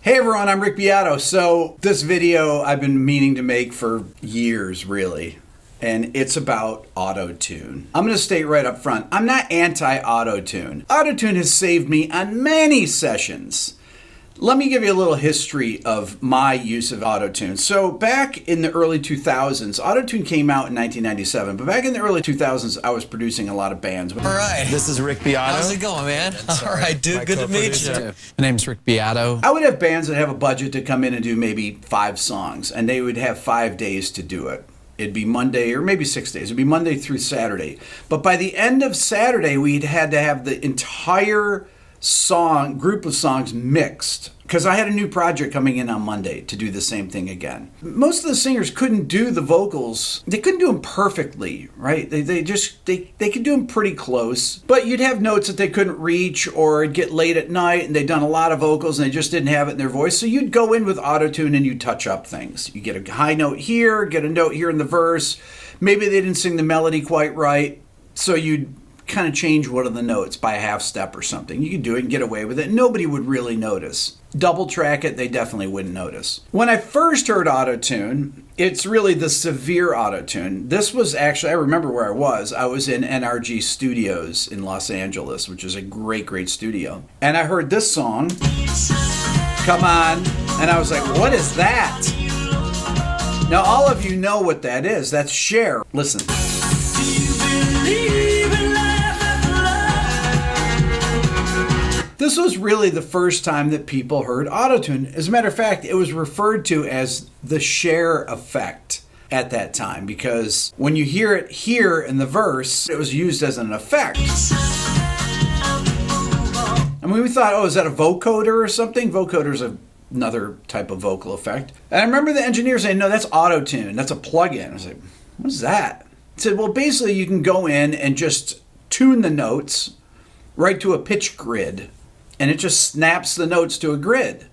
Hey everyone, I'm Rick Beato. So this video I've been meaning to make for years, really. And it's about auto-tune. I'm going to state right up front, I'm not anti-auto-tune. Auto-tune has saved me on many sessions. Let me give you a little history of my use of auto-tune. So back in the early 2000s, auto-tune came out in 1997, but back in the early 2000s, I was producing a lot of bands. All right. This is Rick Beato. How's it going, man? All right, dude. Good to meet you. My name's Rick Beato. I would have bands that have a budget to come in and do maybe 5 songs, and they would have 5 days to do it. It'd be Monday, or maybe 6 days. It'd be Monday through Saturday. But by the end of Saturday, we'd had to have the entire group of songs mixed, because I had a new project coming in on Monday to do the same thing again. Most of the singers couldn't do the vocals. They couldn't do them perfectly, right? They could do them pretty close, but you'd have notes that they couldn't reach, or it'd get late at night and they'd done a lot of vocals and they just didn't have it in their voice. So you'd go in with auto-tune and you'd touch up things. You get a high note here, get a note here in the verse. Maybe they didn't sing the melody quite right, so you'd kind of change one of the notes by a half step or something. You could do it and get away with it. Nobody would really notice. Double track it, they definitely wouldn't notice. When I first heard auto-tune, it's really the severe auto-tune. This was actually, I remember where I was. I was in NRG Studios in Los Angeles, which is a great, great studio. And I heard this song, Come On, and I was like, what is that? Now, all of you know what that is. That's Cher. Listen. This was really the first time that people heard autotune. As a matter of fact, it was referred to as the Cher effect at that time, because when you hear it here in the verse, it was used as an effect. I mean, we thought, oh, is that a vocoder or something? Vocoder's another type of vocal effect. And I remember the engineer saying, no, that's autotune. That's a plug-in. I was like, what is that? He said, well, basically you can go in and just tune the notes right to a pitch grid. And it just snaps the notes to a grid.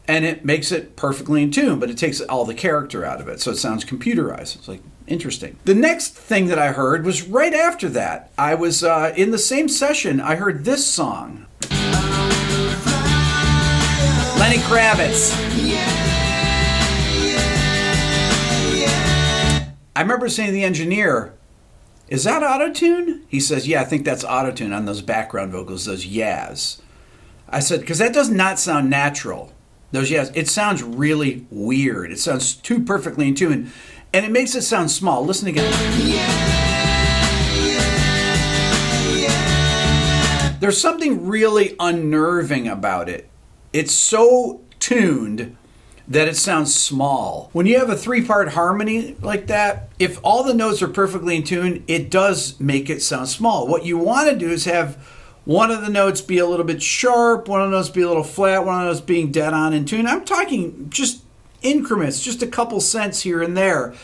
And it makes it perfectly in tune, but it takes all the character out of it. So it sounds computerized. It's like, interesting. The next thing that I heard was right after that. I was in the same session, I heard this song. Lenny Kravitz. I remember saying to the engineer, is that auto-tune? He says, yeah, I think that's auto-tune on those background vocals, those yas. I said, because that does not sound natural. Those yas, it sounds really weird. It sounds too perfectly in tune, and it makes it sound small. Listen again. There's something really unnerving about it. It's so tuned that it sounds small. When you have a 3-part harmony like that, if all the notes are perfectly in tune, it does make it sound small. What you want to do is have one of the notes be a little bit sharp, one of the notes be a little flat, one of those being dead on in tune. I'm talking just increments, just a couple cents here and there,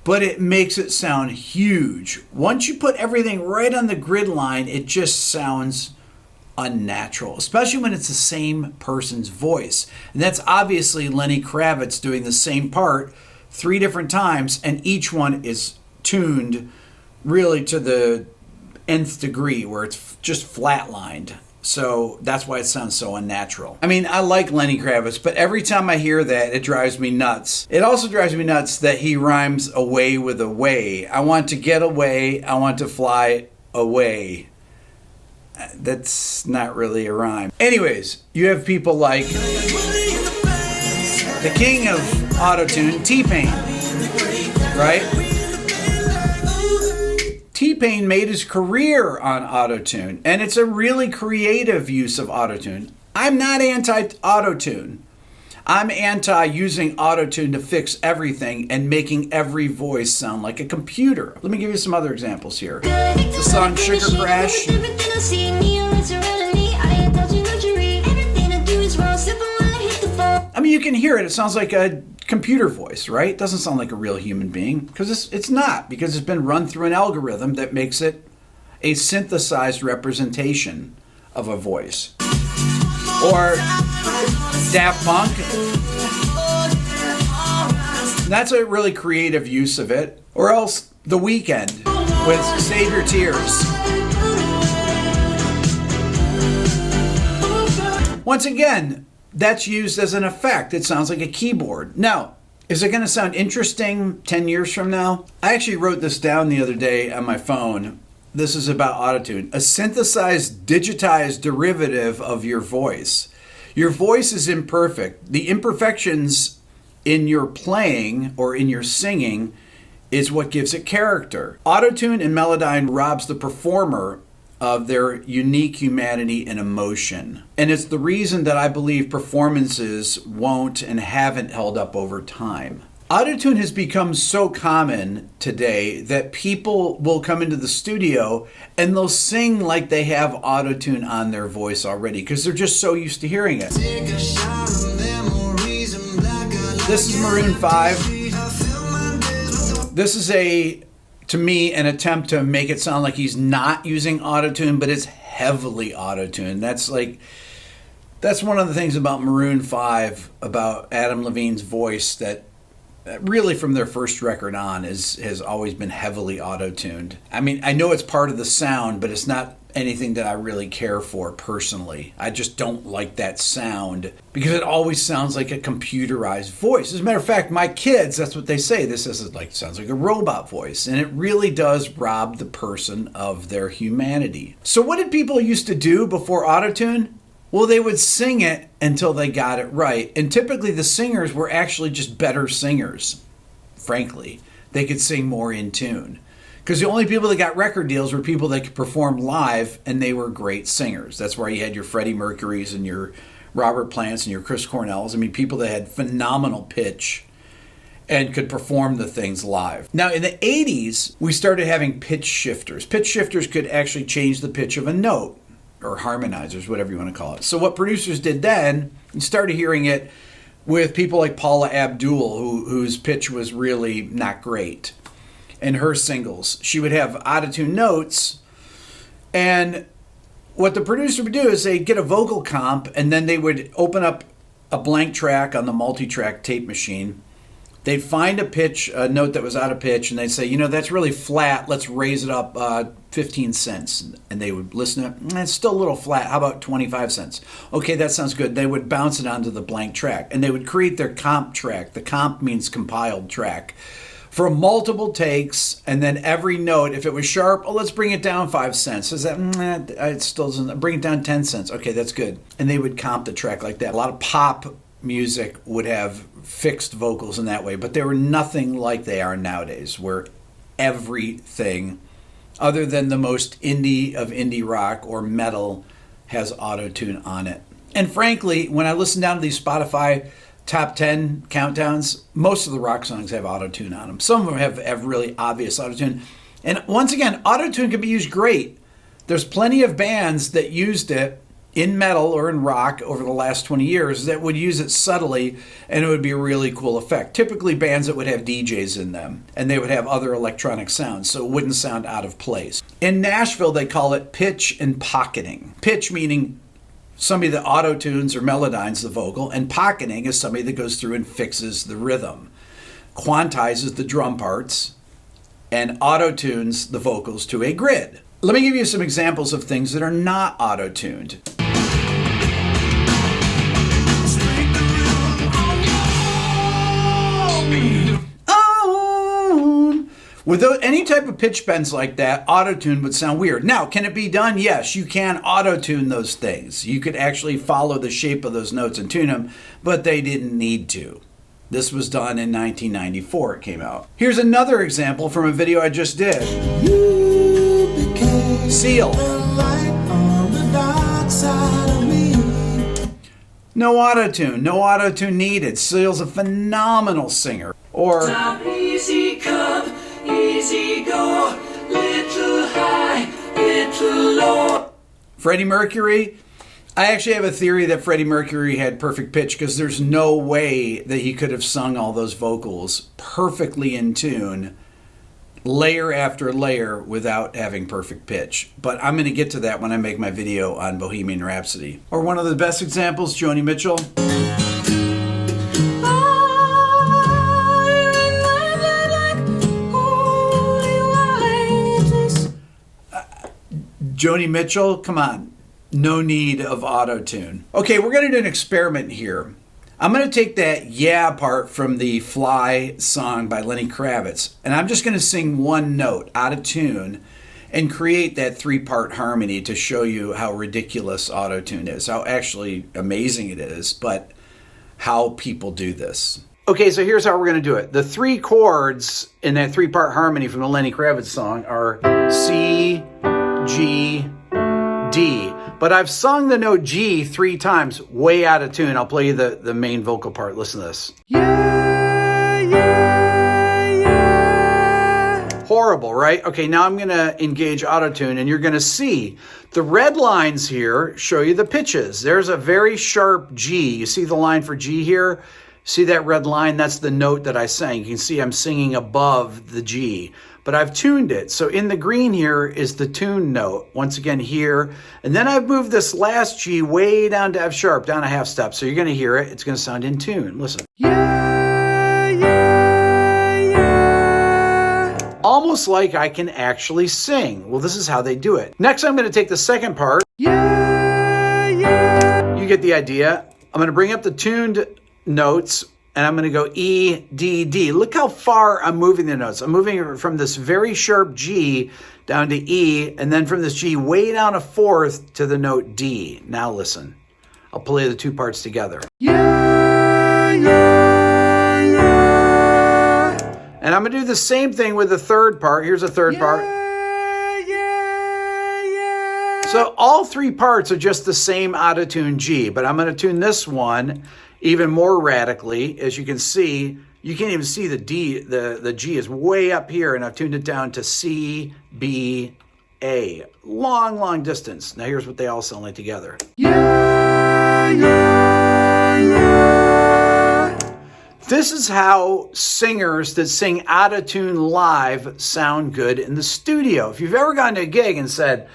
but it makes it sound huge. Once you put everything right on the grid line, it just sounds unnatural, especially when it's the same person's voice. And that's obviously Lenny Kravitz doing the same part 3 different times, and each one is tuned really to the nth degree where it's just flatlined. So that's why it sounds so unnatural. I mean, I like Lenny Kravitz, but every time I hear that, it drives me nuts. It also drives me nuts that he rhymes away with away. I want to get away, I want to fly away. That's not really a rhyme. Anyways, you have people like the king of autotune, T-Pain, right? T-Pain made his career on autotune, and it's a really creative use of autotune. I'm not anti-autotune. I'm anti-using autotune to fix everything and making every voice sound like a computer. Let me give you some other examples here. The song Sugar Crash. I mean, you can hear it. It sounds like a computer voice, right? It doesn't sound like a real human being, because it's not, because it's been run through an algorithm that makes it a synthesized representation of a voice. Or Daft Punk. That's a really creative use of it. Or else The Weeknd with Save Your Tears. Once again, that's used as an effect. It sounds like a keyboard. Now, is it going to sound interesting 10 years from now? I actually wrote this down the other day on my phone. This is about autotune. A synthesized, digitized derivative of your voice. Your voice is imperfect. The imperfections in your playing or in your singing is what gives it character. Autotune and Melodyne robs the performer of their unique humanity and emotion. And it's the reason that I believe performances won't and haven't held up over time. Autotune has become so common today that people will come into the studio and they'll sing like they have autotune on their voice already because they're just so used to hearing it. This is Maroon 5. This is to me, an attempt to make it sound like he's not using autotune, but it's heavily autotune. That's one of the things about Maroon 5, about Adam Levine's voice, that really from their first record on has always been heavily auto-tuned. I mean, I know it's part of the sound, but it's not anything that I really care for personally. I just don't like that sound because it always sounds like a computerized voice. As a matter of fact, my kids, that's what they say. This sounds like a robot voice, and it really does rob the person of their humanity. So what did people used to do before autotune? Well, they would sing it until they got it right. And typically the singers were actually just better singers, frankly. They could sing more in tune. Because the only people that got record deals were people that could perform live, and they were great singers. That's why you had your Freddie Mercurys and your Robert Plants and your Chris Cornells. I mean, people that had phenomenal pitch and could perform the things live. Now, in the 80s, we started having pitch shifters. Pitch shifters could actually change the pitch of a note, or harmonizers, whatever you want to call it. So what producers did then, you started hearing it with people like Paula Abdul, whose pitch was really not great. In her singles, she would have autotune notes, and what the producer would do is they'd get a vocal comp, and then they would open up a blank track on the multi-track tape machine. They'd find a note that was out of pitch, and they'd say, that's really flat. Let's raise it up 15 cents. And they would listen to it. It's still a little flat. How about 25 cents? Okay, that sounds good. They would bounce it onto the blank track, and they would create their comp track. The comp means compiled track. For multiple takes, and then every note, if it was sharp, let's bring it down 5 cents. Is that, it still doesn't, bring it down 10 cents. Okay, that's good. And they would comp the track like that. A lot of pop music would have fixed vocals in that way, but they were nothing like they are nowadays, where everything, other than the most indie of indie rock or metal, has auto-tune on it. And frankly, when I listen down to these Spotify top 10 countdowns, most of the rock songs have auto-tune on them. Some of them have really obvious auto-tune. And once again, auto-tune can be used great. There's plenty of bands that used it in metal or in rock over the last 20 years that would use it subtly, and it would be a really cool effect. Typically bands that would have DJs in them, and they would have other electronic sounds, so it wouldn't sound out of place. In Nashville, they call it pitch and pocketing. Pitch meaning somebody that auto-tunes or melodynes the vocal, and pocketing is somebody that goes through and fixes the rhythm, quantizes the drum parts, and auto-tunes the vocals to a grid. Let me give you some examples of things that are not auto-tuned. With any type of pitch bends like that, auto-tune would sound weird. Now, can it be done? Yes, you can auto-tune those things. You could actually follow the shape of those notes and tune them, but they didn't need to. This was done in 1994, it came out. Here's another example from a video I just did. Seal. No auto-tune. No auto-tune needed. Seal's a phenomenal singer. Or easy come, easy go, little high, little low. Freddie Mercury. I actually have a theory that Freddie Mercury had perfect pitch because there's no way that he could have sung all those vocals perfectly in tune, layer after layer, without having perfect pitch. But I'm going to get to that when I make my video on Bohemian Rhapsody. Or one of the best examples, Joni Mitchell. Joni Mitchell, come on. No need of auto-tune. Okay, we're going to do an experiment here. I'm going to take that yeah part from the Fly song by Lenny Kravitz, and I'm just going to sing one note out of tune and create that 3-part harmony to show you how ridiculous auto-tune is, how actually amazing it is, but how people do this. Okay, so here's how we're going to do it. The 3 chords in that 3-part harmony from the Lenny Kravitz song are C, G, D. But I've sung the note G 3 times, way out of tune. I'll play you the main vocal part. Listen to this. Yeah, yeah, yeah. Horrible, right? Okay, now I'm going to engage auto-tune, and you're going to see the red lines here show you the pitches. There's a very sharp G. You see the line for G here? See that red line? That's the note that I sang. You can see I'm singing above the G, but I've tuned it. So in the green here is the tune note, once again here. And then I've moved this last G way down to F sharp, down a half step. So you're going to hear it. It's going to sound in tune. Listen. Yeah, yeah, yeah. Almost like I can actually sing. Well, this is how they do it. Next, I'm going to take the second part. Yeah, yeah. You get the idea. I'm going to bring up the tuned notes, and I'm going to go E, D, D. Look how far I'm moving the notes. I'm moving from this very sharp G down to E, and then from this G way down a fourth to the note D. Now listen. I'll play the 2 parts together. Yeah, yeah, yeah. And I'm going to do the same thing with the 3rd part. Here's a 3rd part. Yeah, yeah. So all 3 parts are just the same out-of-tune G, but I'm going to tune this one even more radically. As you can see, you can't even see the D. The G is way up here, and I've tuned it down to C, B, A. Long, long distance. Now here's what they all sound like together. Yeah, yeah, yeah. This is how singers that sing out of tune live sound good in the studio. If you've ever gone to a gig and said,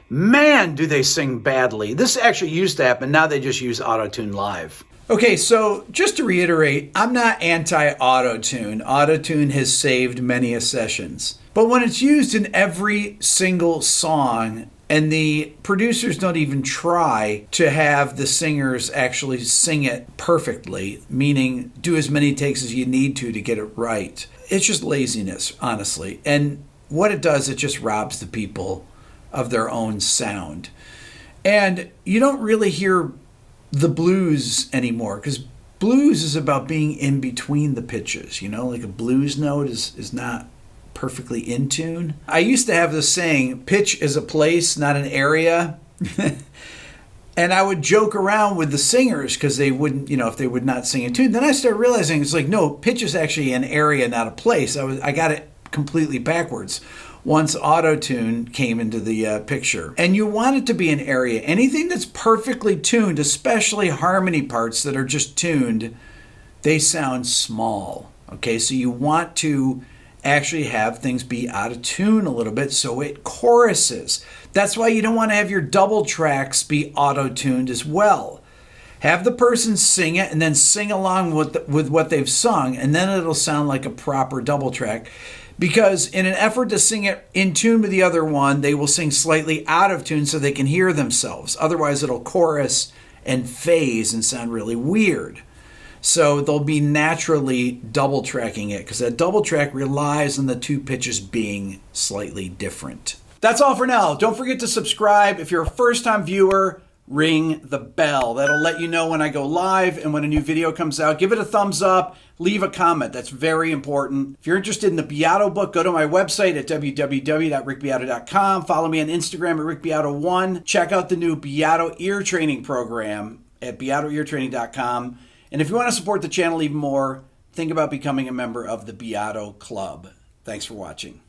man, do they sing badly. This actually used to happen. Now they just use auto-tune live. Okay, so just to reiterate, I'm not anti-auto-tune. Auto-tune has saved many sessions. But when it's used in every single song, and the producers don't even try to have the singers actually sing it perfectly, meaning do as many takes as you need to get it right, it's just laziness, honestly. And what it does, it just robs the people of their own sound. And you don't really hear the blues anymore, because blues is about being in between the pitches, like a blues note is not perfectly in tune. I used to have this saying, pitch is a place, not an area. And I would joke around with the singers because they wouldn't, if they would not sing in tune. Then I started realizing it's like, no, pitch is actually an area, not a place. I got it completely backwards once auto-tune came into the picture. And you want it to be an area. Anything that's perfectly tuned, especially harmony parts that are just tuned, they sound small. Okay, so you want to actually have things be out of tune a little bit so it choruses. That's why you don't want to have your double tracks be auto-tuned as well. Have the person sing it and then sing along with what they've sung, and then it'll sound like a proper double track. Because in an effort to sing it in tune with the other one, they will sing slightly out of tune so they can hear themselves. Otherwise, it'll chorus and phase and sound really weird. So they'll be naturally double tracking it, because that double track relies on the 2 pitches being slightly different. That's all for now. Don't forget to subscribe. If you're a first-time viewer, ring the bell. That'll let you know when I go live and when a new video comes out. Give it a thumbs up. Leave a comment. That's very important. If you're interested in the Beato book, go to my website at www.rickbeato.com. Follow me on Instagram at rickbeato1. Check out the new Beato ear training program at beatoeartraining.com. And if you want to support the channel even more, think about becoming a member of the Beato Club. Thanks for watching.